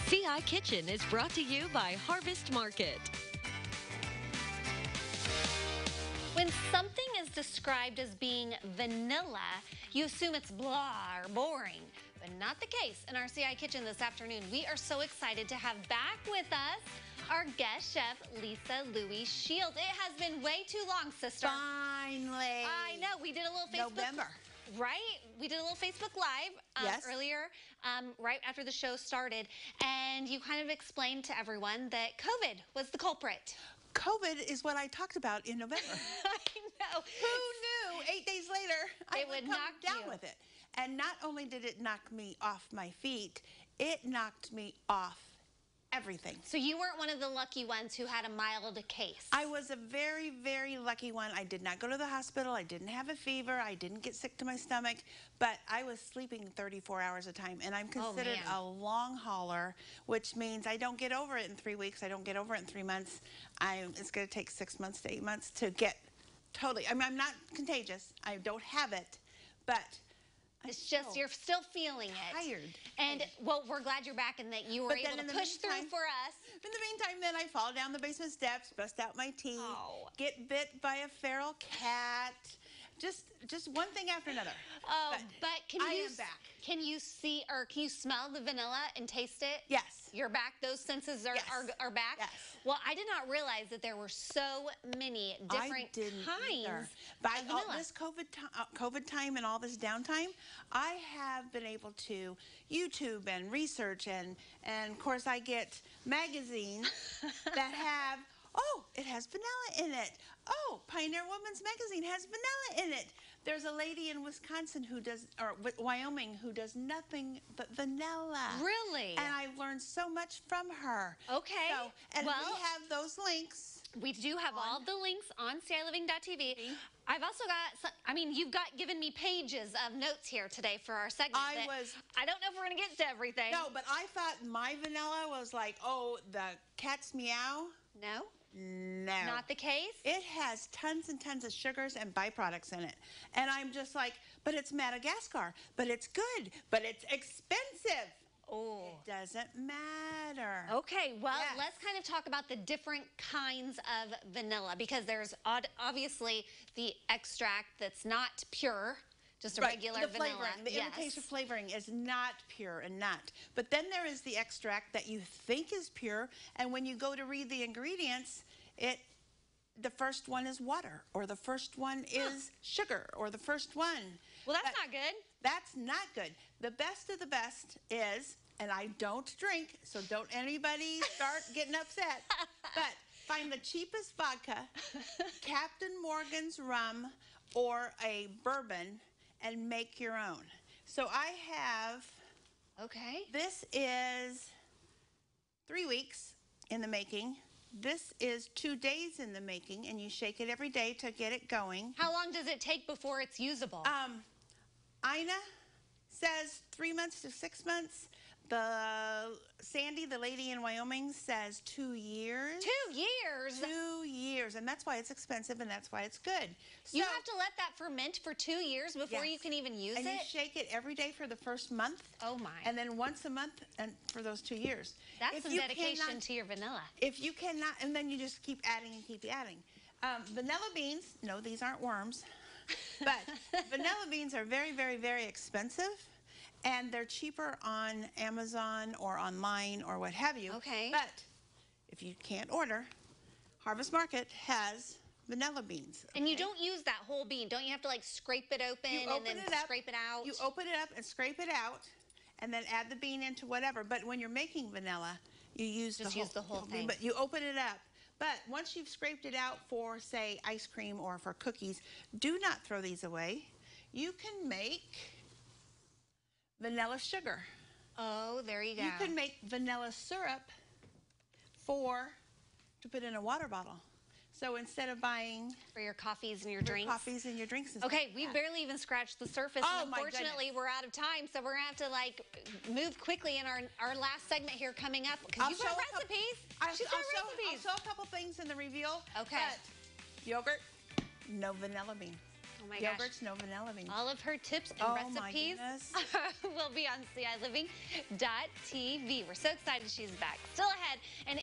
CiKitchen is brought to you by Harvest Market. When something is described as being vanilla, you assume it's blah or boring. But not the case in our CiKitchen this afternoon. We are so excited to have back with us our guest chef, Lisa Lewey-Shields. It has been way too long, sister. Finally. I know. We did a little Facebook. November. Right? We did a little Facebook Live earlier, right after the show started. And you kind of explained to everyone that COVID was the culprit. COVID is what I talked about in November. I know. Who knew 8 days later I would come knock down you with it? And not only did it knock me off my feet, it knocked me off everything. So you weren't one of the lucky ones who had a mild case. I was a very, very lucky one. I did not go to the hospital. I didn't have a fever. I didn't get sick to my stomach. But I was sleeping 34 hours a time. And I'm considered a long hauler, which means I don't get over it in 3 weeks. I don't get over it in 3 months. It's going to take 6 months to 8 months to get totally. I mean, I'm not contagious. I don't have it. But it's just you're still feeling it. Tired. And, well, we're glad you're back and that you were able to push through for us. In the meantime, then I fall down the basement steps, bust out my teeth, get bit by a feral cat. Just one thing after another. Oh, but can I am back. Can you see or can you smell the vanilla and taste it? Yes. You're back. Those senses are back? Yes. Well, I did not realize that there were so many different kinds By of all vanilla. this COVID time and all this downtime, I have been able to YouTube and research and of course I get magazines that have, oh, it has vanilla in it. Oh, Pioneer Woman's Magazine has vanilla in it. There's a lady in Wisconsin who does, or Wyoming, who does nothing but vanilla. Really? And I've learned so much from her. Okay. So, and we have those links. We do have all the links on CiLiving.tv. I've also got, you've given me pages of notes here today for our segment. I don't know if we're going to get to everything. No, but I thought my vanilla was like, oh, the cat's meow. No? No. Not the case? It has tons and tons of sugars and byproducts in it. And I'm just like, but it's Madagascar, but it's good, but it's expensive. Oh. It doesn't matter. Okay, well, let's kind of talk about the different kinds of vanilla because there's obviously the extract that's not pure, just a regular vanilla. Flavoring, the imitation flavoring is not pure and not. But then there is the extract that you think is pure, and when you go to read the ingredients, the first one is water, or the first one is sugar, or the first one. Well, that's not good. That's not good. The best of the best is, and I don't drink, so don't anybody start getting upset, but find the cheapest vodka, Captain Morgan's rum, or a bourbon, and make your own. So I have, this is 3 weeks in the making. This is 2 days in the making, and you shake it every day to get it going. How long does it take before it's usable? Ina says 3 months to 6 months. Sandy, the lady in Wyoming, says 2 years. 2 years? 2 years, and that's why it's expensive, and that's why it's good. So, you have to let that ferment for 2 years before you can even use it? And you shake it every day for the first month. Oh, my. And then once a month and for those 2 years. That's some dedication to your vanilla. If you cannot, and then you just keep adding and keep adding. Vanilla beans, no, these aren't worms, but vanilla beans are very, very, very expensive. And they're cheaper on Amazon or online or what have you. Okay. But if you can't order, Harvest Market has vanilla beans. And you don't use that whole bean. Don't you have to like scrape it open and then scrape it out? You open it up and scrape it out and then add the bean into whatever. But when you're making vanilla, you use the whole thing. But you open it up. But once you've scraped it out for, say, ice cream or for cookies, do not throw these away. You can make vanilla sugar. Oh, there you go. You can make vanilla syrup to put in a water bottle. So instead of buying for your coffees and your drinks. Okay, we barely even scratched the surface. Oh, and unfortunately, we're out of time, so we're gonna have to like move quickly in our last segment here coming up because you've got recipes. She's got recipes. I'll show a couple things in the reveal. Okay. But yogurt, no vanilla bean. Oh Oh my Yogurts, gosh. no vanilla beans. All of her tips and Oh, my recipes goodness. will be on CILiving.tv. We're so excited she's back. Still ahead, an